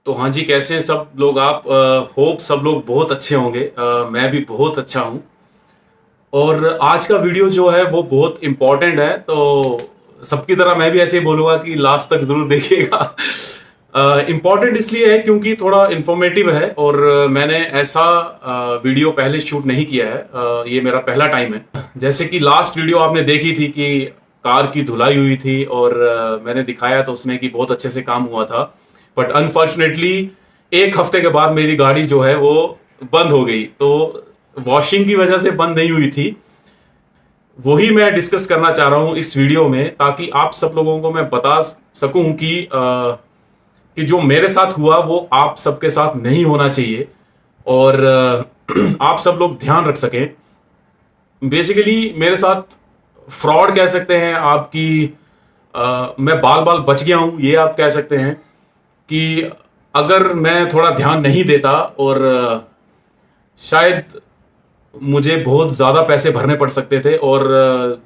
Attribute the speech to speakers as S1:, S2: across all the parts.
S1: तो हाँ जी, कैसे हैं सब लोग आप? होप सब लोग बहुत अच्छे होंगे। मैं भी बहुत अच्छा हूँ। और आज का वीडियो जो है वो बहुत इम्पोर्टेंट है, तो सबकी तरह मैं भी ऐसे ही बोलूँगा कि लास्ट तक ज़रूर देखिएगा। इम्पॉर्टेंट इसलिए है क्योंकि थोड़ा इन्फॉर्मेटिव है और मैंने ऐसा वीडियो पहले शूट नहीं किया है। ये मेरा पहला टाइम है। जैसे कि लास्ट वीडियो आपने देखी थी कि कार की धुलाई हुई थी और मैंने दिखाया था उसमें कि बहुत अच्छे से काम हुआ था। बट अनफॉर्चुनेटली एक हफ्ते के बाद मेरी गाड़ी जो है वो बंद हो गई। तो वॉशिंग की वजह से बंद नहीं हुई थी। वही मैं डिस्कस करना चाह रहा हूं इस वीडियो में, ताकि आप सब लोगों को मैं बता सकूं कि जो मेरे साथ हुआ वो आप सबके साथ नहीं होना चाहिए और आप सब लोग ध्यान रख सकें। बेसिकली मेरे साथ फ्रॉड कह सकते हैं आपकी। मैं बाल बाल बच गया हूं, ये आप कह सकते हैं कि अगर मैं थोड़ा ध्यान नहीं देता और शायद मुझे बहुत ज़्यादा पैसे भरने पड़ सकते थे। और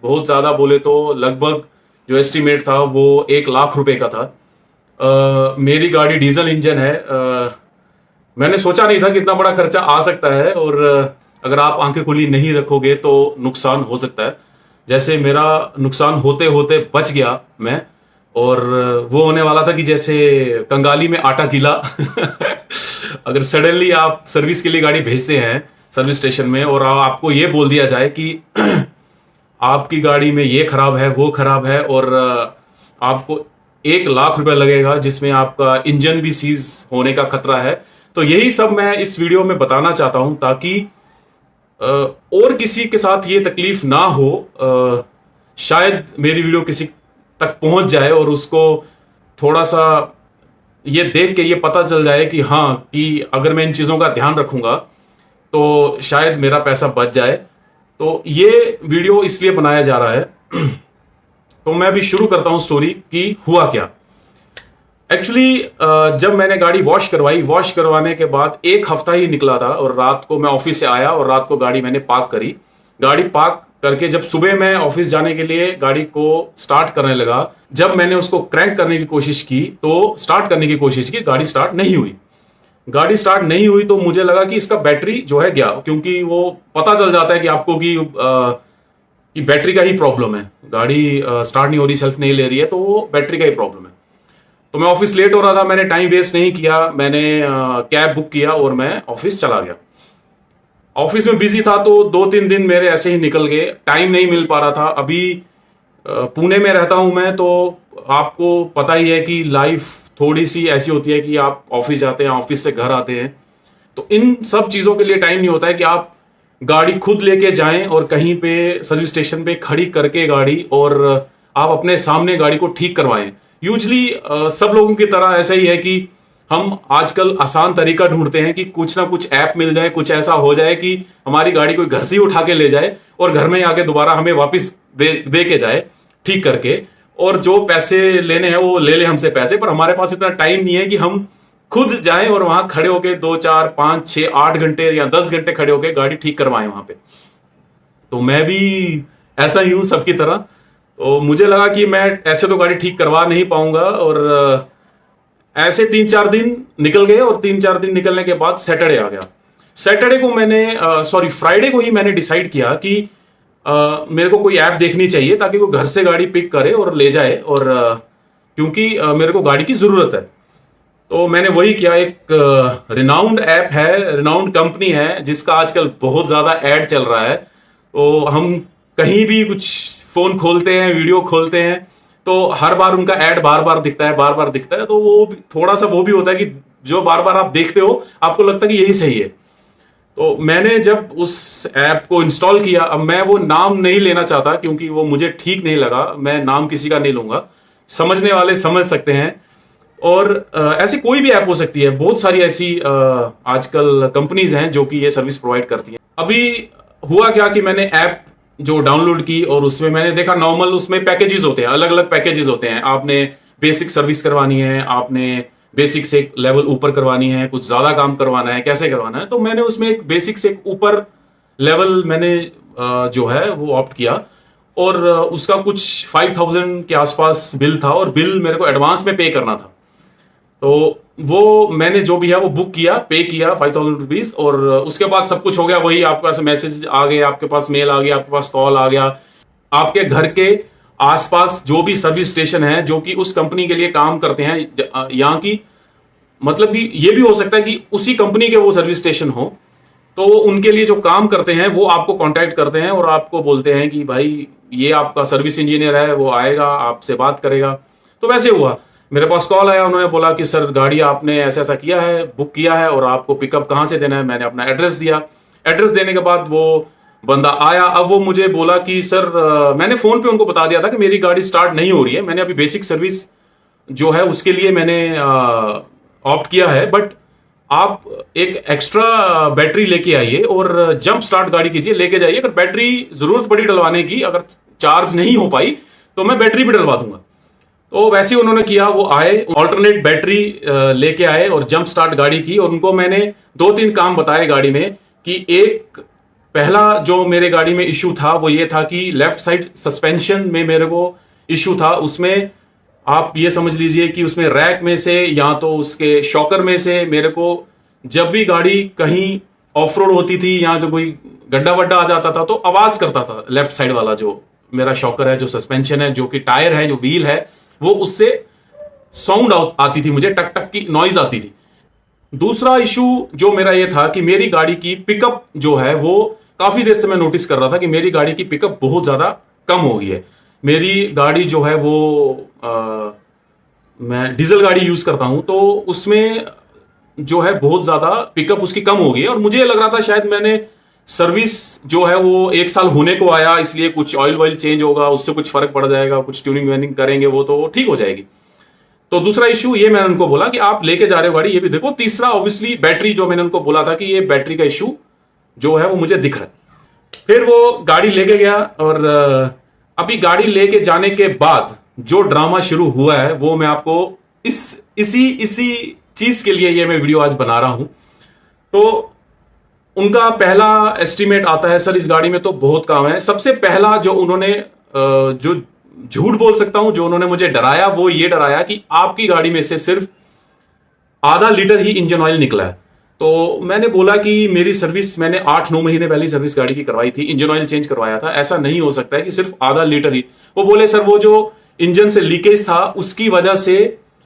S1: बहुत ज़्यादा बोले तो लगभग जो एस्टिमेट था वो 1 लाख रुपए का था। मेरी गाड़ी डीजल इंजन है। मैंने सोचा नहीं था कि इतना बड़ा खर्चा आ सकता है और अगर आप आंखें खुली नहीं रखोगे तो नुकसान हो सकता है। जैसे मेरा नुकसान होते होते बच गया मैं। और वो होने वाला था कि जैसे कंगाली में आटा गीला। अगर सडनली आप सर्विस के लिए गाड़ी भेजते हैं सर्विस स्टेशन में और आपको ये बोल दिया जाए कि आपकी गाड़ी में ये खराब है वो खराब है और आपको 1 लाख रुपए लगेगा, जिसमें आपका इंजन भी सीज होने का खतरा है। तो यही सब मैं इस वीडियो में बताना चाहता हूं ताकि और किसी के साथ ये तकलीफ ना हो। शायद मेरी वीडियो किसी तक पहुंच जाए और उसको थोड़ा सा ये देख के ये पता चल जाए कि हाँ, कि अगर मैं इन चीज़ों का ध्यान रखूंगा तो शायद मेरा पैसा बच जाए। तो ये वीडियो इसलिए बनाया जा रहा है। तो मैं अभी शुरू करता हूं स्टोरी कि हुआ क्या। एक्चुअली जब मैंने गाड़ी वॉश करवाने के बाद 1 हफ्ता ही निकला था और रात को मैं ऑफिस से आया और रात को गाड़ी मैंने पार्क करी। गाड़ी पार्क करके जब सुबह मैं ऑफिस जाने के लिए गाड़ी को स्टार्ट करने लगा, जब मैंने उसको क्रैंक करने की कोशिश की तो स्टार्ट करने की कोशिश की, गाड़ी स्टार्ट नहीं हुई। गाड़ी स्टार्ट नहीं हुई तो मुझे लगा कि इसका बैटरी जो है गया, क्योंकि वो पता चल जाता है कि आपको कि बैटरी का ही प्रॉब्लम है। गाड़ी स्टार्ट नहीं हो रही, सेल्फ नहीं ले रही है, तो वो बैटरी का ही प्रॉब्लम है। तो मैं ऑफिस लेट हो रहा था, मैंने टाइम वेस्ट नहीं किया, मैंने कैब बुक किया और मैं ऑफिस चला गया। ऑफिस में बिजी था तो 2-3 दिन मेरे ऐसे ही निकल गए, टाइम नहीं मिल पा रहा था। अभी पुणे में रहता हूं मैं, तो आपको पता ही है कि लाइफ थोड़ी सी ऐसी होती है कि आप ऑफिस जाते हैं, ऑफिस से घर आते हैं, तो इन सब चीजों के लिए टाइम नहीं होता है कि आप गाड़ी खुद लेके जाएं और कहीं पे सर्विस स्टेशन पे खड़ी करके गाड़ी और आप अपने सामने गाड़ी को ठीक करवाएं। यूजली सब लोगों की तरह ऐसा ही है कि हम आजकल आसान तरीका ढूंढते हैं कि कुछ ना कुछ ऐप मिल जाए, कुछ ऐसा हो जाए कि हमारी गाड़ी कोई घर से ही उठा के ले जाए और घर में आके दोबारा हमें वापस दे के जाए ठीक करके, और जो पैसे लेने हैं वो ले ले हमसे पैसे। पर हमारे पास इतना टाइम नहीं है कि हम खुद जाएं और वहां खड़े होके 2, 4, 5, 6, 8 घंटे या 10 घंटे खड़े होके गाड़ी ठीक करवाएं वहां पे। तो मैं भी ऐसा ही हूं सबकी तरह। तो मुझे लगा कि मैं ऐसे तो गाड़ी ठीक करवा नहीं पाऊंगा और ऐसे 3-4 दिन निकल गए और 3-4 दिन निकलने के बाद सैटरडे आ गया। सैटरडे को मैंने फ्राइडे को ही मैंने डिसाइड किया कि मेरे को कोई ऐप देखनी चाहिए ताकि वो घर से गाड़ी पिक करे और ले जाए, और क्योंकि मेरे को गाड़ी की जरूरत है। तो मैंने वही किया। एक रिनाउंड ऐप है, रिनाउंड कंपनी है, जिसका आजकल बहुत ज्यादा ऐड चल रहा है। तो हम कहीं भी कुछ फोन खोलते हैं, वीडियो खोलते हैं, तो हर बार उनका ऐड बार बार दिखता है, बार बार दिखता है। तो वो थोड़ा सा वो भी होता है कि जो बार बार आप देखते हो आपको लगता है कि यही सही है। तो मैंने जब उस ऐप को इंस्टॉल किया, अब मैं वो नाम नहीं लेना चाहता क्योंकि वो मुझे ठीक नहीं लगा, मैं नाम किसी का नहीं लूंगा, समझने वाले समझ सकते हैं। और ऐसी कोई भी ऐप हो सकती है, बहुत सारी ऐसी आजकल कंपनीज हैं जो कि ये सर्विस प्रोवाइड करती हैं। अभी हुआ क्या कि मैंने ऐप जो डाउनलोड की और उसमें मैंने देखा नॉर्मल उसमें पैकेजेस होते हैं, अलग अलग पैकेजेस होते हैं। आपने बेसिक सर्विस करवानी है, आपने बेसिक से एक लेवल ऊपर करवानी है, कुछ ज्यादा काम करवाना है, कैसे करवाना है। तो मैंने उसमें एक बेसिक से एक ऊपर लेवल मैंने जो है वो ऑप्ट किया और उसका कुछ 5,000 के आसपास बिल था और बिल मेरे को एडवांस में पे करना था। तो वो मैंने जो भी है वो बुक किया, पे किया 5,000 रुपीज, और उसके बाद सब कुछ हो गया। वही आपके पास मैसेज आ गए, आपके पास मेल आ गया, आपके पास कॉल आ गया। आपके घर के आसपास जो भी सर्विस स्टेशन है जो कि उस कंपनी के लिए काम करते हैं, यहाँ की मतलब भी ये भी हो सकता है कि उसी कंपनी के वो सर्विस स्टेशन हो, तो उनके लिए जो काम करते हैं वो आपको कांटेक्ट करते हैं और आपको बोलते हैं कि भाई ये आपका सर्विस इंजीनियर है, वो आएगा, आपसे बात करेगा। तो वैसे हुआ, मेरे पास कॉल आया, उन्होंने बोला कि सर गाड़ी आपने ऐसा ऐसा किया है, बुक किया है, और आपको पिकअप कहाँ से देना है। मैंने अपना एड्रेस दिया। एड्रेस देने के बाद वो बंदा आया। अब वो मुझे बोला कि सर मैंने फोन पे उनको बता दिया था कि मेरी गाड़ी स्टार्ट नहीं हो रही है, मैंने अभी बेसिक सर्विस जो है उसके लिए मैंने ऑप्ट किया है, बट आप एक एक्स्ट्रा बैटरी लेके आइए और जंप स्टार्ट गाड़ी कीजिए, लेके जाइए। अगर बैटरी जरूरत पड़ी डलवाने की, अगर चार्ज नहीं हो पाई तो मैं बैटरी भी डलवा दूंगा। तो वैसे ही उन्होंने किया, वो आए, ऑल्टरनेट बैटरी लेके आए और जंप स्टार्ट गाड़ी की। और उनको मैंने 2-3 काम बताए गाड़ी में, कि एक पहला जो मेरे गाड़ी में इश्यू था वो ये था कि लेफ्ट साइड सस्पेंशन में मेरे को इश्यू था। उसमें आप ये समझ लीजिए कि उसमें रैक में से या तो उसके शॉकर में से मेरे को जब भी गाड़ी कहीं ऑफ रोड होती थी या जो कोई गड्ढा वड्ढा आ जाता था तो आवाज करता था। लेफ्ट साइड वाला जो मेरा शॉकर है, जो सस्पेंशन है, जो कि टायर है, जो व्हील है, वो उससे साउंड आती थी, मुझे टक टक की नॉइज आती थी। दूसरा इशू जो मेरा ये था कि मेरी गाड़ी की पिकअप जो है वो काफी देर से मैं नोटिस कर रहा था कि मेरी गाड़ी की पिकअप बहुत ज्यादा कम हो गई है। मेरी गाड़ी जो है वो मैं डीजल गाड़ी यूज करता हूं, तो उसमें जो है बहुत ज्यादा पिकअप उसकी कम हो गई है। और मुझे लग रहा था शायद मैंने सर्विस जो है वो 1 साल होने को आया, इसलिए कुछ ऑयल वॉयल चेंज होगा, उससे कुछ फर्क पड़ जाएगा, कुछ ट्यूनिंग व्यूनिंग करेंगे वो तो ठीक हो जाएगी। तो दूसरा इशू ये मैंने उनको बोला कि आप लेके जा रहे हो गाड़ी, ये भी देखो। तीसरा ऑब्वियसली बैटरी, जो मैंने उनको बोला था कि ये बैटरी का इशू जो है वो मुझे दिख रहा है। फिर वो गाड़ी लेके गया, और अभी गाड़ी लेके जाने के बाद जो ड्रामा शुरू हुआ है वो मैं आपको इसी चीज के लिए ये मैं वीडियो आज बना रहा हूं। तो उनका पहला एस्टीमेट आता है, सर इस गाड़ी में तो बहुत काम है। सबसे पहला जो उन्होंने जो झूठ बोल सकता हूं, जो उन्होंने मुझे डराया, वो ये डराया कि आपकी गाड़ी में से सिर्फ आधा लीटर ही इंजन ऑयल निकला है। तो मैंने बोला कि मेरी सर्विस मैंने 8-9 महीने पहले सर्विस गाड़ी की करवाई थी, इंजन ऑयल चेंज करवाया था, ऐसा नहीं हो सकता है कि सिर्फ आधा लीटर ही। वो बोले सर वो जो इंजन से लीकेज था उसकी वजह से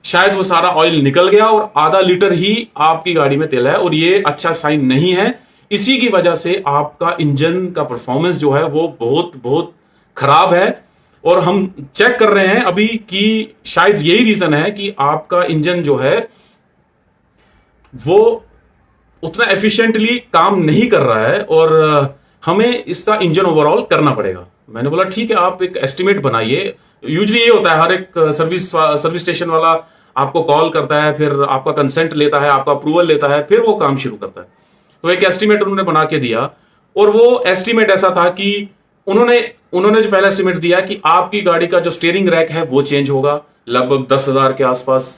S1: शायद वो सारा ऑयल निकल गया और आधा लीटर ही आपकी गाड़ी में तेल है, और ये अच्छा साइन नहीं है। इसी की वजह से आपका इंजन का परफॉर्मेंस जो है वो बहुत बहुत खराब है, और हम चेक कर रहे हैं अभी कि शायद यही रीजन है कि आपका इंजन जो है वो उतना एफिशिएंटली काम नहीं कर रहा है, और हमें इसका इंजन ओवरऑल करना पड़ेगा। मैंने बोला ठीक है, आप एक एस्टिमेट बनाइए। यूजुअली ये होता है, हर एक सर्विस स्टेशन वाला आपको कॉल करता है, फिर आपका कंसेंट लेता है, आपका अप्रूवल लेता है, फिर वो काम शुरू करता है। तो एक एस्टिमेट उन्होंने बना के दिया, और वो एस्टिमेट ऐसा था कि उन्होंने जो पहला एस्टिमेट दिया कि आपकी गाड़ी का जो स्टीयरिंग रैक है वो चेंज होगा लगभग 10,000 के आसपास,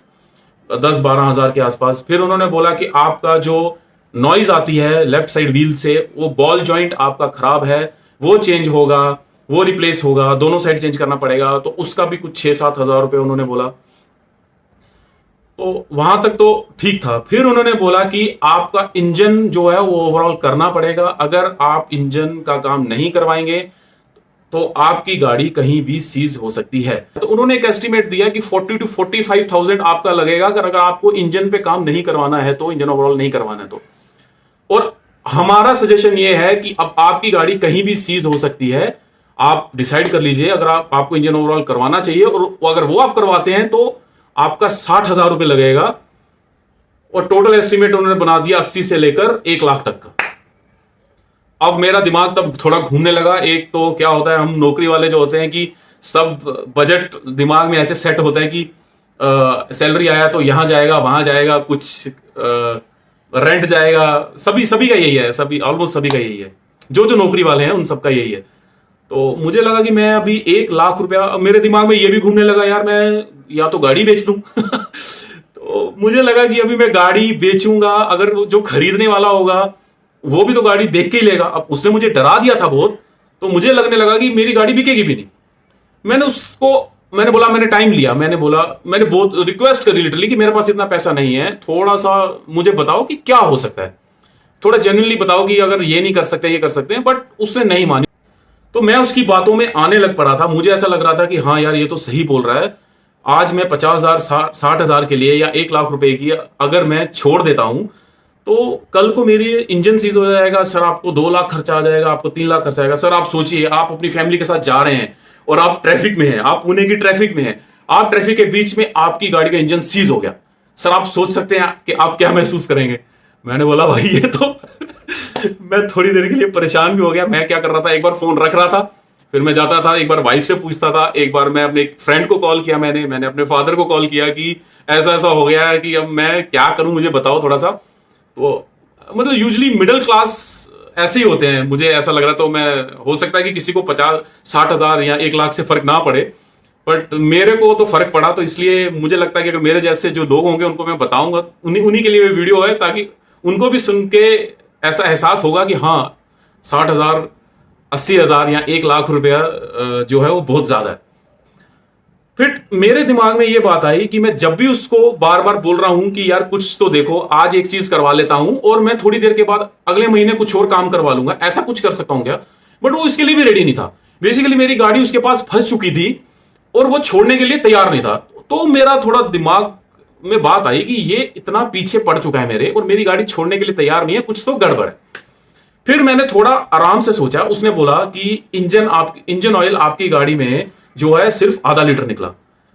S1: 10-12 हजार के आसपास। फिर उन्होंने बोला कि आपका जो नॉइज आती है लेफ्ट साइड व्हील से, वो बॉल जॉइंट आपका खराब है, वो चेंज होगा, वो रिप्लेस होगा, दोनों साइड चेंज करना पड़ेगा। तो उसका भी कुछ 6-7 हजार रुपए उन्होंने बोला। तो वहां तक तो ठीक था। फिर उन्होंने बोला कि आपका इंजन जो है वो ओवरऑल करना पड़ेगा। अगर आप इंजन का काम नहीं करवाएंगे तो आपकी गाड़ी कहीं भी सीज हो सकती है। तो उन्होंने एक एस्टिमेट दिया कि 40 to 45,000 आपका लगेगा अगर आपको इंजन पे काम नहीं करवाना है, तो इंजन ओवरऑल नहीं करवाना है तो। और हमारा सजेशन ये है कि अब आपकी गाड़ी कहीं भी सीज हो सकती है, आप डिसाइड कर लीजिए अगर आपको इंजन ओवरऑल करवाना चाहिए, और अगर वो आप करवाते हैं तो आपका 60,000 रुपए लगेगा। और टोटल एस्टिमेट उन्होंने बना दिया 80 से लेकर 1 लाख तक का। अब मेरा दिमाग तब थोड़ा घूमने लगा। एक तो क्या होता है, हम नौकरी वाले जो होते हैं कि सब बजट दिमाग में ऐसे सेट होता है कि सैलरी आया तो यहां जाएगा, वहां जाएगा, कुछ रेंट जाएगा। सभी का यही है, ऑलमोस्ट सभी का यही है, जो नौकरी वाले हैं उन सबका यही है। तो मुझे लगा कि मैं अभी 1 लाख रुपया, मेरे दिमाग में ये भी घूमने लगा यार मैं या तो गाड़ी बेच दूं तो मुझे लगा कि अभी मैं गाड़ी बेचूंगा, अगर जो खरीदने वाला होगा वो भी तो गाड़ी देख के ही लेगा। अब उसने मुझे डरा दिया था बहुत, तो मुझे लगने लगा कि मेरी गाड़ी बिकेगी भी नहीं। मैंने उसको मैंने बोला, मैंने टाइम लिया, मैंने बोला, मैंने बहुत रिक्वेस्ट करी लिटरली कि मेरे पास इतना पैसा नहीं है, थोड़ा सा मुझे बताओ कि क्या हो सकता है, थोड़ा जेन्युइनली बताओ कि अगर ये नहीं कर सकते ये कर सकते हैं। बट उसने नहीं मानी। तो मैं उसकी बातों में आने लग पड़ा था। मुझे ऐसा लग रहा था कि हाँ यार, ये तो सही बोल रहा है। आज मैं 50,000 60,000 के लिए या 1 लाख रुपए की अगर मैं छोड़ देता हूं, तो कल को मेरी इंजन सीज हो जाएगा सर, आपको 2 लाख खर्चा आ जाएगा, आपको 3 लाख खर्चा आएगा। सर आप सोचिए, आप अपनी फैमिली के साथ जा रहे हैं और आप ट्रैफिक में हैं, आप पुणे की ट्रैफिक में हैं, आप ट्रैफिक के बीच में आपकी गाड़ी का इंजन सीज हो गया। सर आप सोच सकते हैं कि आप क्या महसूस करेंगे। मैंने बोला भाई ये तो मैं थोड़ी देर के लिए परेशान भी हो गया। मैं क्या कर रहा था, एक बार फोन रख रहा था, फिर मैं जाता था, एक बार वाइफ से पूछता था, एक बार मैं अपने फ्रेंड को कॉल किया, मैंने अपने फादर को कॉल किया कि ऐसा ऐसा हो गया है कि अब मैं क्या करूं, मुझे बताओ थोड़ा सा। तो मतलब यूजुअली मिडिल क्लास ऐसे ही होते हैं, मुझे ऐसा लग रहा। तो मैं, हो सकता है कि किसी को 50-60 हजार या 1 लाख से फर्क ना पड़े, बट मेरे को तो फर्क पड़ा। तो इसलिए मुझे लगता है कि अगर मेरे जैसे जो लोग होंगे उनको मैं बताऊंगा, उन्हीं के लिए वीडियो है, ताकि उनको भी सुन के ऐसा एहसास होगा कि हाँ 60,000, 80,000 या 1 लाख रुपया जो है वो बहुत ज्यादा है। फिर मेरे दिमाग में ये बात आई कि मैं जब भी उसको बार बार बोल रहा हूं कि यार कुछ तो देखो, आज एक चीज करवा लेता हूं और मैं थोड़ी देर के बाद अगले महीने कुछ और काम करवा लूंगा, ऐसा कुछ कर सकता हूं क्या। बट वो इसके लिए भी रेडी नहीं था। बेसिकली मेरी गाड़ी उसके पास फंस चुकी थी और वो छोड़ने के लिए तैयार नहीं था। तो मेरा थोड़ा दिमाग में बात आई कि ये इतना पीछे पड़ चुका है मेरे, और मेरी गाड़ी छोड़ने के लिए तैयार नहीं है, कुछ तो गड़बड़ है। फिर मैंने थोड़ा आराम से सोचा। उसने बोला कि इंजन ऑयल आपकी गाड़ी में जो है सिर्फ आधा लीटर निकला।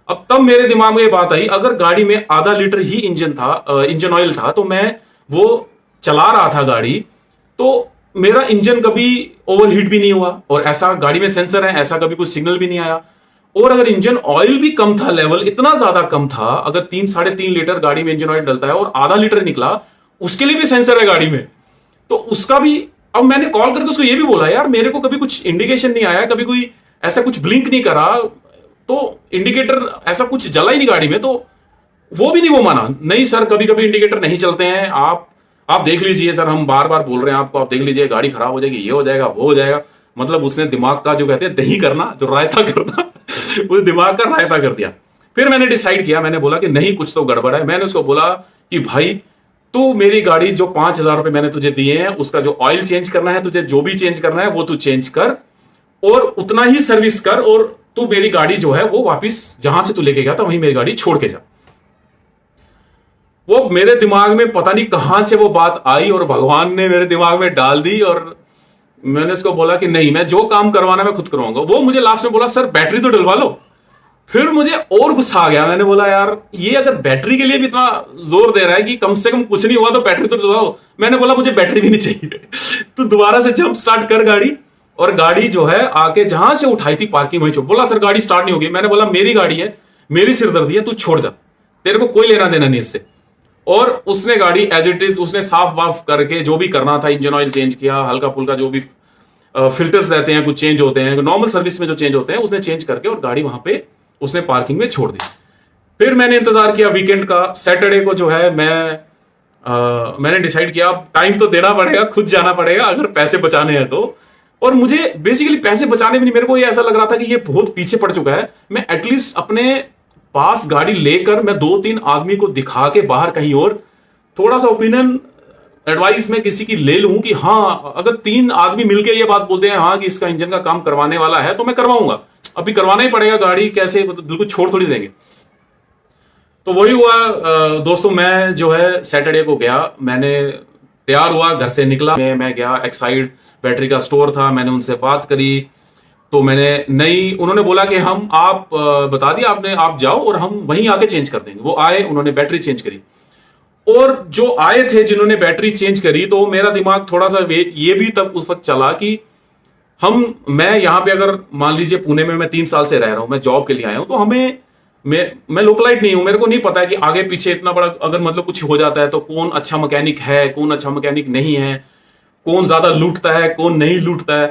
S1: अब तब मेरे दिमाग में ये बात आई, अगर गाड़ी में आधा लीटर ही इंजन ऑयल था, तो मैं वो चला रहा था गाड़ी, तो मेरा इंजन कभी ओवरहीट भी नहीं हुआ, और ऐसा गाड़ी में सेंसर है, ऐसा कभी कुछ सिग्नल भी नहीं आया। और अगर इंजन ऑयल भी कम था, लेवल इतना ज्यादा कम था, अगर 3-3.5 लीटर गाड़ी में इंजन ऑयल डलता है और आधा लीटर निकला, उसके लिए भी सेंसर है गाड़ी में, तो उसका भी। अब मैंने कॉल करके उसको ये भी बोला, यार मेरे को कभी कुछ इंडिकेशन नहीं आया, कभी कोई ऐसा कुछ ब्लिंक नहीं करा, तो इंडिकेटर ऐसा कुछ जला ही नहीं गाड़ी में। तो वो भी नहीं, वो माना, नहीं सर कभी कभी इंडिकेटर नहीं चलते हैं, आप देख लीजिए सर, हम बार बार बोल रहे हैं आपको, आप देख लीजिए, गाड़ी खराब हो जाएगी, ये हो जाएगा, वो हो जाएगा। मतलब उसने दिमाग का, जो कहते हैं दही करना, जो रायता करना उस दिमाग का रायता कर दिया। फिर मैंने डिसाइड किया, मैंने बोला कि नहीं कुछ तो गड़बड़ है। मैंने उसको बोला कि भाई तू मेरी गाड़ी, जो 5,000 रुपए मैंने तुझे दिए हैं, उसका जो ऑयल चेंज करना है, तुझे जो भी चेंज करना है वो तू चेंज कर, और उतना ही सर्विस कर, और तू मेरी गाड़ी जो है वो वापस जहां से तू लेके गया था वहीं मेरी गाड़ी छोड़ के जा। वो मेरे दिमाग में पता नहीं कहां से वो बात आई, और भगवान ने मेरे दिमाग में डाल दी। और मैंने उसको बोला कि नहीं, मैं जो काम करवाना मैं खुद करवाऊंगा। वो मुझे लास्ट में बोला, सर बैटरी तो डलवा लो। फिर मुझे और गुस्सा आ गया। मैंने बोला, यार ये अगर बैटरी के लिए भी इतना जोर दे रहा है कि कम से कम कुछ नहीं हुआ तो बैटरी तो डलवाओ। मैंने बोला मुझे बैटरी भी नहीं चाहिए। तो दोबारा से जंप स्टार्ट कर गाड़ी, और गाड़ी जो है आके जहां से उठाई थी पार्किंग वहीं छोड़। बोला सर गाड़ी स्टार्ट नहीं होगी। मैंने बोला मेरी गाड़ी है, मेरी सिरदर्दी है, तू छोड़ जा, तेरे को कोई लेना देना नहीं इससे। और उसने गाड़ी एज इट इज उसने साफ वाफ करके जो भी करना था, इंजन ऑयल चेंज किया, हल्का फुल्का जो भी फिल्टर्स रहते हैं कुछ चेंज होते हैं, नॉर्मल सर्विस में जो चेंज होते हैं उसने चेंज करके, और गाड़ी वहां पे उसने पार्किंग में छोड़ दी। फिर मैंने इंतजार किया वीकेंड का। सैटरडे को जो है मैंने डिसाइड किया टाइम तो देना पड़ेगा, खुद जाना पड़ेगा अगर पैसे बचाने हैं तो। और मुझे बेसिकली पैसे बचाने में नहीं, मेरे को ये ऐसा लग रहा था कि ये बहुत पीछे पड़ चुका है। मैं एटलीस्ट अपने पास गाड़ी लेकर मैं 2-3 आदमी को दिखा के बाहर कहीं और थोड़ा सा ओपिनियन एडवाइस में किसी की ले लूं कि हाँ अगर 3 आदमी मिलकर ये बात बोलते हैं हाँ कि इसका इंजन का काम करवाने वाला है तो मैं करवाऊंगा। अभी करवाना ही पड़ेगा, गाड़ी कैसे बिल्कुल छोड़ थोड़ी देंगे। तो वही हुआ दोस्तों। मैं जो है सैटरडे को गया, मैंने तैयार हुआ, घर से निकला, मैं गया एक्साइड बैटरी का स्टोर था, मैंने उनसे बात करी। तो उन्होंने बोला कि हम आप बता दिया आपने, आप जाओ और हम वहीं आके चेंज कर देंगे। वो आए, उन्होंने बैटरी चेंज करी। और जो आए थे जिन्होंने बैटरी चेंज करी, तो मेरा दिमाग थोड़ा सा ये भी तब उस वक्त चला कि मैं यहां पे अगर मान लीजिए पुणे में मैं 3 साल से रह रहा हूं, मैं जॉब के लिए आया हूं, तो मैं लोकलाइट नहीं हूं, मेरे को नहीं पता है कि आगे पीछे इतना बड़ा अगर मतलब कुछ हो जाता है तो कौन अच्छा मैकेनिक है, कौन अच्छा मैकेनिक नहीं है, कौन ज्यादा लूटता है, कौन नहीं लूटता है।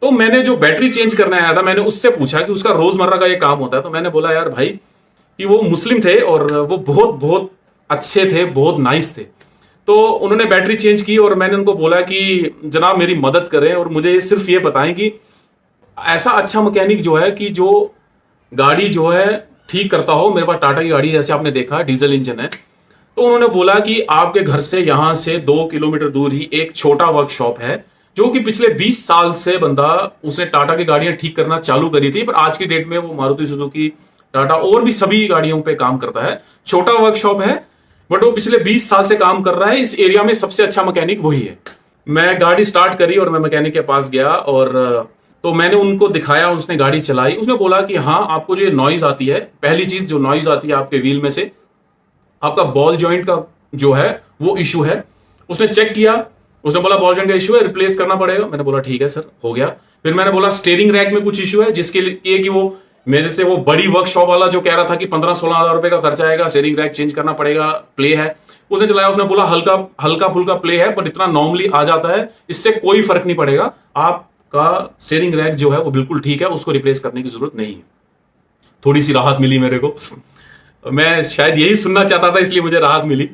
S1: तो मैंने जो बैटरी चेंज करने आया था, मैंने उससे पूछा कि उसका रोजमर्रा का ये काम होता है। तो मैंने बोला यार भाई, कि वो मुस्लिम थे और वो बहुत बहुत अच्छे थे, बहुत नाइस थे। तो उन्होंने बैटरी चेंज की और मैंने उनको बोला कि जनाब मेरी मदद करें और मुझे सिर्फ ये बताएं कि ऐसा अच्छा मैकेनिक जो है कि जो गाड़ी जो है ठीक करता हो। मेरे पास टाटा की गाड़ी जैसे आपने देखा डीजल इंजन है। तो उन्होंने बोला कि आपके घर से यहां से 2 किलोमीटर दूर ही एक छोटा वर्कशॉप है, जो कि पिछले 20 साल से बंदा उसने टाटा की गाड़ियां ठीक करना चालू करी थी, पर आज की डेट में वो मारुति सुजुकी, टाटा और भी सभी गाड़ियों पे काम करता है। छोटा वर्कशॉप है, बट वो पिछले 20 साल से काम कर रहा है। इस एरिया में सबसे अच्छा मैकेनिक वही है। मैं गाड़ी स्टार्ट करी और मैं मैकेनिक के पास गया, और तो मैंने उनको दिखाया, उसने गाड़ी चलाई। उसने बोला कि हाँ, आपको जो नॉइज आती है, पहली चीज जो नॉइज आती है आपके व्हील में से, आपका बॉल जॉइंट का जो है वो इशू है। उसने चेक किया, उसने बोला बॉल जॉइंट का इशू है, रिप्लेस करना पड़ेगा। मैंने बोला ठीक है सर, हो गया। फिर मैंने बोला स्टीयरिंग रैक में कुछ इशू है, जिसके लिए कि वो मेरे से वो बड़ी वर्कशॉप वाला जो कह रहा था कि 15-16 हजार रुपए का खर्चा आएगा, स्टीयरिंग रैक चेंज करना पड़ेगा, प्ले है। उसने चलाया, उसने बोला हल्का फुल्का प्ले है, पर इतना नॉर्मली आ जाता है, इससे कोई फर्क नहीं पड़ेगा। आपका स्टीयरिंग रैक जो है वो बिल्कुल ठीक है, उसको रिप्लेस करने की जरूरत नहीं है। थोड़ी सी राहत मिली मेरे को। मैं शायद यही सुनना चाहता था, इसलिए मुझे राहत मिली।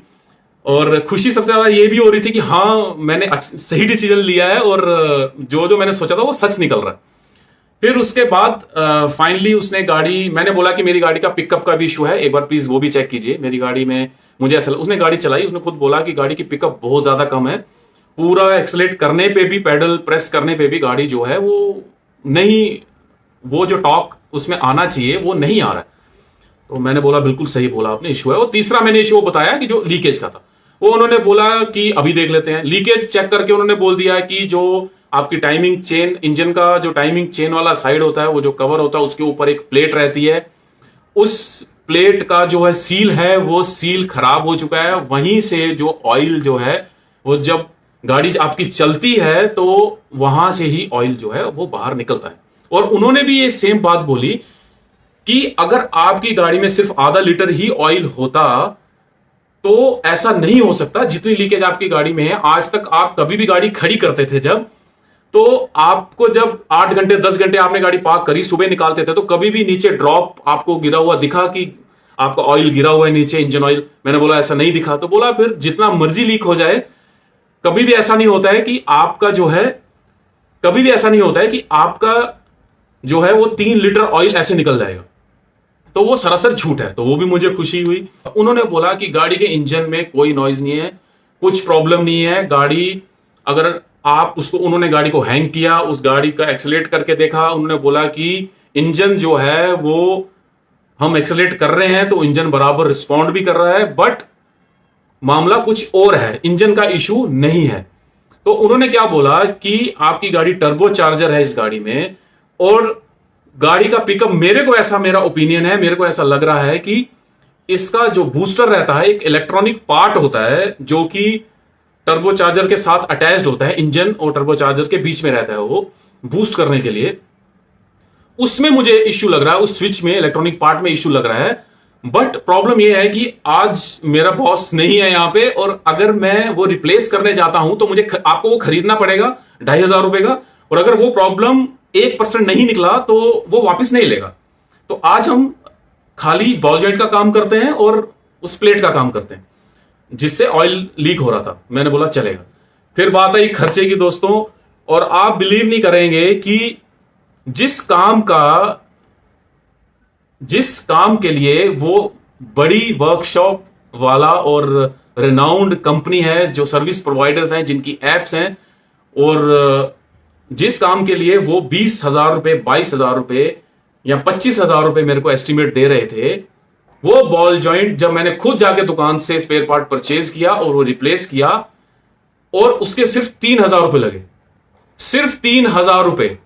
S1: और खुशी सबसे ज्यादा ये भी हो रही थी कि हाँ, मैंने सही डिसीजन लिया है, और जो जो मैंने सोचा था वो सच निकल रहा है। फिर उसके बाद फाइनली उसने गाड़ी, मैंने बोला कि मेरी गाड़ी का पिकअप का भी इशू है, एक बार प्लीज वो भी चेक कीजिए मेरी गाड़ी में। मुझे ऐसा, उसने गाड़ी चलाई, उसने खुद बोला कि गाड़ी की पिकअप बहुत ज्यादा कम है। पूरा एक्सलेट करने पे भी, पेडल प्रेस करने पे भी गाड़ी जो है वो नहीं, वो जो टॉर्क उसमें आना चाहिए वो नहीं आ रहा है। तो मैंने बोला बिल्कुल सही बोला आपने, इशू है। और तीसरा मैंने इशू बताया कि जो लीकेज का था, वो उन्होंने बोला कि अभी देख लेते हैं। लीकेज चेक करके उन्होंने बोल दिया कि जो आपकी टाइमिंग चेन, इंजन का जो टाइमिंग चेन वाला साइड होता है, वो जो कवर होता है, उसके ऊपर एक प्लेट रहती है, उस प्लेट का जो है सील है, वो सील खराब हो चुका है। वहीं से जो ऑयल जो है, वो जब गाड़ी आपकी चलती है तो वहां से ही ऑयल जो है वो बाहर निकलता है। और उन्होंने भी ये सेम बात बोली कि अगर आपकी गाड़ी में सिर्फ आधा लीटर ही ऑयल होता तो ऐसा नहीं हो सकता जितनी लीकेज आपकी गाड़ी में है। आज तक आप कभी भी गाड़ी खड़ी करते थे जब, तो आपको जब 8 घंटे 10 घंटे आपने गाड़ी पार्क करी, सुबह निकालते थे, तो कभी भी नीचे ड्रॉप आपको गिरा हुआ दिखा कि आपका ऑयल गिरा हुआ है नीचे, इंजन ऑयल? मैंने बोला ऐसा नहीं दिखा। तो बोला फिर जितना मर्जी लीक हो जाए, कभी भी ऐसा नहीं होता है कि आपका जो है, कभी भी ऐसा नहीं होता है कि आपका जो है वो 3 लीटर ऑयल ऐसे निकल जाएगा। तो वो सरासर झूठ है। तो वो भी मुझे खुशी हुई। उन्होंने बोला कि गाड़ी के इंजन में कोई नॉइज नहीं है, कुछ प्रॉब्लम नहीं है। गाड़ी अगर आप उसको, उन्होंने गाड़ी को हैंग किया, उस गाड़ी का एक्सेलेरेट करके देखा, उन्होंने बोला कि इंजन जो है वो हम एक्सेलेरेट कर रहे हैं तो इंजन बराबर रिस्पॉन्ड भी कर रहा है, बट मामला कुछ और है, इंजन का इशू नहीं है। तो उन्होंने क्या बोला कि आपकी गाड़ी टर्बो चार्जर है इस गाड़ी में, और गाड़ी का पिकअप, मेरे को ऐसा, मेरा ओपिनियन है, मेरे को ऐसा लग रहा है कि इसका जो बूस्टर रहता है, एक इलेक्ट्रॉनिक पार्ट होता है जो कि टर्बो चार्जर के साथ अटैच्ड होता है, इंजन और टर्बो चार्जर के बीच में रहता है, वो बूस्ट करने के लिए। उसमें मुझे इश्यू लग रहा है, उस स्विच में, इलेक्ट्रॉनिक पार्ट में इश्यू लग रहा है। बट प्रॉब्लम यह है कि आज मेरा बॉस नहीं है यहां पे, और अगर मैं वो रिप्लेस करने जाता हूं तो मुझे आपको वो खरीदना पड़ेगा 2,500 रुपए का, और अगर वो प्रॉब्लम 1% नहीं निकला तो वो वापस नहीं लेगा। तो आज हम खाली बॉल जॉइंट का काम करते हैं और उस प्लेट का काम करते हैं जिससे ऑयल लीक हो रहा था। मैंने बोला चलेगा। फिर बात आई खर्चे की दोस्तों, और आप बिलीव नहीं करेंगे कि जिस काम के लिए वो बड़ी वर्कशॉप वाला और रिनाउंड कंपनी है, जो सर्विस प्रोवाइडर्स हैं, जिनकी एप्स हैं, और जिस काम के लिए वो 20,000 रुपए, 22,000 रुपए या 25,000 रुपए मेरे को एस्टिमेट दे रहे थे, वो बॉल जॉइंट जब मैंने खुद जाके दुकान से स्पेयर पार्ट परचेज किया और वो रिप्लेस किया, और उसके सिर्फ 3,000 रुपए लगे, सिर्फ 3,000 रुपए,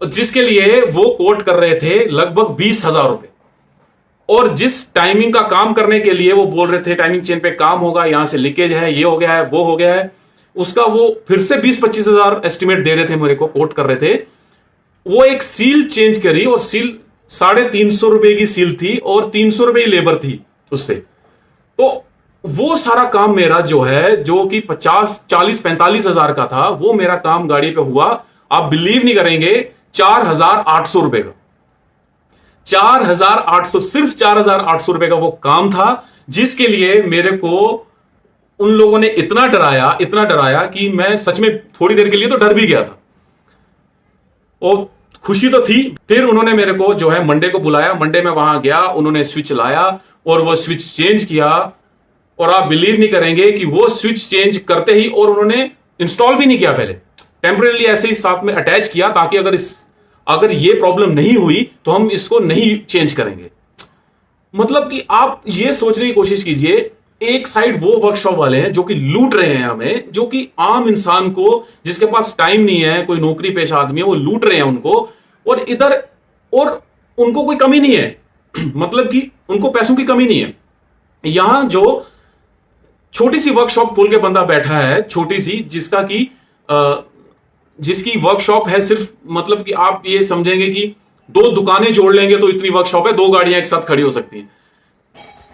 S1: जिसके लिए वो कोट कर रहे थे लगभग 20,000 रुपए। और जिस टाइमिंग का काम करने के लिए वो बोल रहे थे टाइमिंग चेन पे काम होगा, यहां से लीकेज है, ये हो गया है, वो हो गया है, उसका वो फिर से 20-25,000 एस्टिमेट दे रहे थे, मेरे को कोट कर रहे थे। वो एक सील चेंज करी, और सील 350 रुपए की सील थी, और 300 रुपए की लेबर थी उस पर। तो वो सारा काम मेरा जो है, जो कि 40-45 हजार का था, वो मेरा काम गाड़ी पे हुआ, आप बिलीव नहीं करेंगे, 4,800 रुपए का। 4,800, सिर्फ 4,800 रुपए का वो काम था, जिसके लिए मेरे को उन लोगों ने इतना डराया कि मैं सच में थोड़ी देर के लिए तो डर भी गया था। और खुशी तो थी। फिर उन्होंने मेरे को जो है मंडे को बुलाया, मंडे में वहां गया, उन्होंने स्विच लाया और वो स्विच चेंज किया। और आप बिलीव नहीं करेंगे कि वो स्विच चेंज करते ही, और उन्होंने इंस्टॉल भी नहीं किया, पहले टेम्परेली ऐसे ही साथ में अटैच किया, ताकि अगर ये प्रॉब्लम नहीं हुई तो हम इसको नहीं चेंज करेंगे। मतलब कि आप ये सोचने की कोशिश कीजिए, एक साइड वो वर्कशॉप वाले हैं जो कि लूट रहे हैं हमें, जो कि आम इंसान को, जिसके पास टाइम नहीं है, कोई नौकरी पेशा आदमी है, वो लूट रहे हैं उनको। और इधर और उनको कोई कमी नहीं है मतलब कि उनको पैसों की कमी नहीं है। यहां जो छोटी सी वर्कशॉप खोल के बंदा बैठा है, छोटी सी, जिसकी वर्कशॉप है सिर्फ, मतलब कि आप ये समझेंगे कि 2 दुकानें जोड़ लेंगे तो इतनी वर्कशॉप है, 2 गाड़ियां एक साथ खड़ी हो सकती हैं।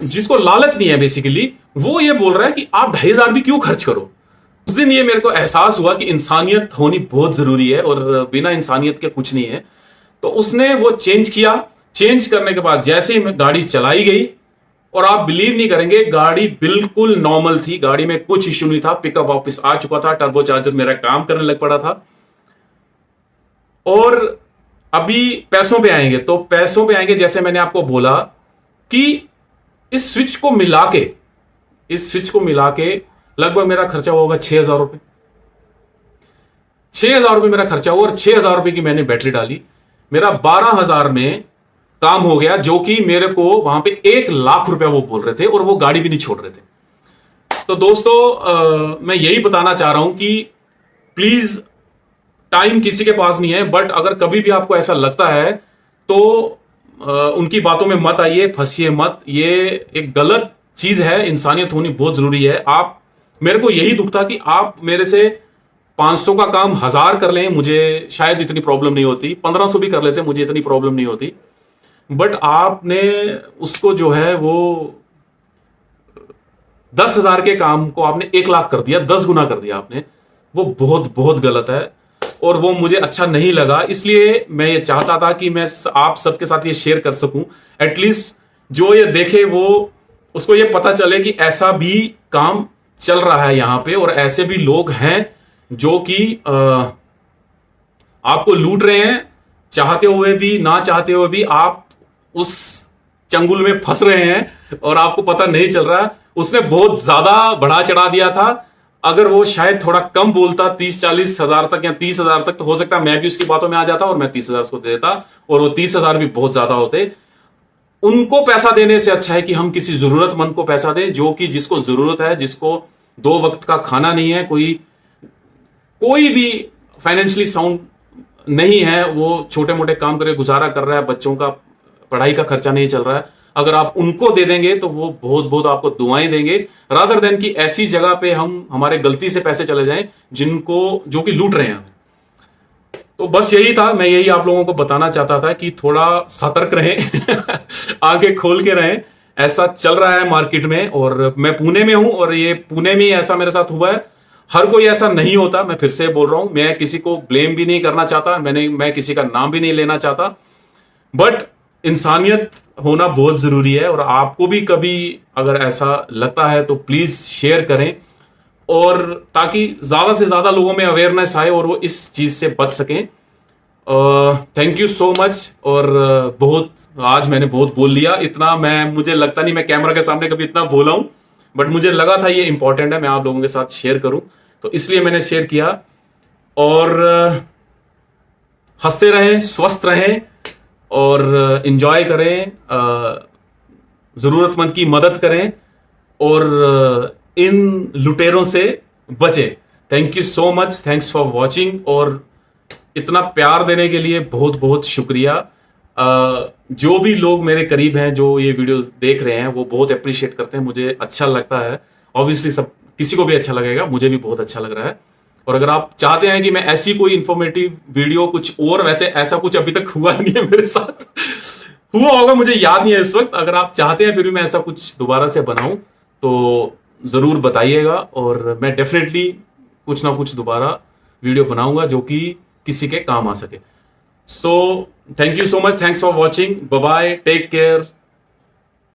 S1: जिसको लालच नहीं है बेसिकली, वो ये बोल रहा है कि आप 2,500 भी क्यों खर्च करो। उस दिन ये मेरे को एहसास हुआ कि इंसानियत होनी बहुत जरूरी है, और बिना इंसानियत के कुछ नहीं है। तो उसने वो चेंज किया। चेंज करने के बाद जैसे ही गाड़ी चलाई गई, और आप बिलीव नहीं करेंगे, गाड़ी बिल्कुल नॉर्मल थी, गाड़ी में कुछ इश्यू नहीं था, पिकअप वापस आ चुका था, टर्बो चार्जर मेरा काम करने लग पड़ा था। और अभी पैसों पे आएंगे, तो पैसों पे आएंगे, जैसे मैंने आपको बोला कि इस स्विच को मिला के लगभग मेरा खर्चा होगा 6,000 रुपए। 6,000 रुपए मेरा खर्चा हुआ, और 6,000 रुपए की मैंने बैटरी डाली। मेरा 12,000 में काम हो गया, जो कि मेरे को वहां पे 1,00,000 रुपया वो बोल रहे थे, और वो गाड़ी भी नहीं छोड़ रहे थे। तो दोस्तों मैं यही बताना चाह रहा हूं कि प्लीज, टाइम किसी के पास नहीं है, बट अगर कभी भी आपको ऐसा लगता है तो उनकी बातों में मत आइए, फंसिए मत। ये एक गलत चीज है, इंसानियत होनी बहुत जरूरी है। मेरे को यही दुख था कि आप मेरे से 500 का काम 1000 कर लें, मुझे शायद इतनी प्रॉब्लम नहीं होती, 1500 भी कर लेते, मुझे इतनी प्रॉब्लम नहीं होती। बट आपने उसको जो है वो 10,000 के काम को आपने 1,00,000 कर दिया, 10 गुना कर दिया आपने। वो बहुत बहुत गलत है, और वो मुझे अच्छा नहीं लगा। इसलिए मैं ये चाहता था कि मैं आप सबके साथ ये शेयर कर सकूं, एटलीस्ट जो ये देखे वो उसको ये पता चले कि ऐसा भी काम चल रहा है यहां पे, और ऐसे भी लोग हैं जो कि आपको लूट रहे हैं। चाहते हुए भी, ना चाहते हुए भी आप उस चंगुल में फंस रहे हैं, और आपको पता नहीं चल रहा। उसने बहुत ज्यादा बढ़ा चढ़ा दिया था। अगर वो शायद थोड़ा कम बोलता, 30-40 हजार तक या 30,000 तक, तो हो सकता है मैं भी उसकी बातों में आ जाता और मैं 30,000 उसको दे देता, और वो 30,000 भी बहुत ज्यादा होते। उनको पैसा देने से अच्छा है कि हम किसी जरूरतमंद को पैसा दें, जो कि जिसको जरूरत है, जिसको 2 वक्त का खाना नहीं है, कोई भी फाइनेंशियली साउंड नहीं है, वो छोटे मोटे काम करके गुजारा कर रहा है, बच्चों का पढ़ाई का खर्चा नहीं चल रहा है। अगर आप उनको दे देंगे तो वो बहुत बहुत आपको दुआएं देंगे, रादर देन कि ऐसी जगह पे हम हमारे गलती से पैसे चले जाएं जो कि लूट रहे हैं। तो बस यही था, मैं यही आप लोगों को बताना चाहता था कि थोड़ा सतर्क रहें आगे खोल के रहें। ऐसा चल रहा है मार्केट में, और मैं पुणे में हूं, और ये पुणे में ही ऐसा मेरे साथ हुआ है। हर कोई ऐसा नहीं होता, मैं फिर से बोल रहा हूं। मैं किसी को ब्लेम भी नहीं करना चाहता, मैं किसी का नाम भी नहीं लेना चाहता, बट इंसानियत होना बहुत जरूरी है। और आपको भी कभी अगर ऐसा लगता है तो प्लीज शेयर करें, और ताकि ज्यादा से ज्यादा लोगों में अवेयरनेस आए और वो इस चीज से बच सकें। Thank you so much. और बहुत आज मैंने बहुत बोल लिया, इतना मुझे लगता नहीं मैं कैमरा के सामने कभी इतना बोला हूं, बट मुझे लगा था ये इंपॉर्टेंट है, मैं आप लोगों के साथ शेयर करूं, तो इसलिए मैंने शेयर किया। और हंसते रहें, स्वस्थ रहें, और इंजॉय करें, जरूरतमंद की मदद करें, और इन लुटेरों से बचें। Thank you so much, thanks for watching, और इतना प्यार देने के लिए बहुत बहुत शुक्रिया। जो भी लोग मेरे करीब हैं, जो ये वीडियो देख रहे हैं, वो बहुत अप्रिशिएट करते हैं, मुझे अच्छा लगता है। ऑब्वियसली सब किसी को भी अच्छा लगेगा, मुझे भी बहुत अच्छा लग रहा है। और अगर आप चाहते हैं कि मैं ऐसी कोई इंफॉर्मेटिव वीडियो कुछ और, वैसे ऐसा कुछ अभी तक हुआ नहीं है मेरे साथ, हुआ होगा मुझे याद नहीं है इस वक्त। अगर आप चाहते हैं फिर भी मैं ऐसा कुछ दोबारा से बनाऊं तो जरूर बताइएगा, और मैं डेफिनेटली कुछ ना कुछ दोबारा वीडियो बनाऊंगा जो कि किसी के काम आ सके। So thank you so much, thanks for watching, bye bye, take care.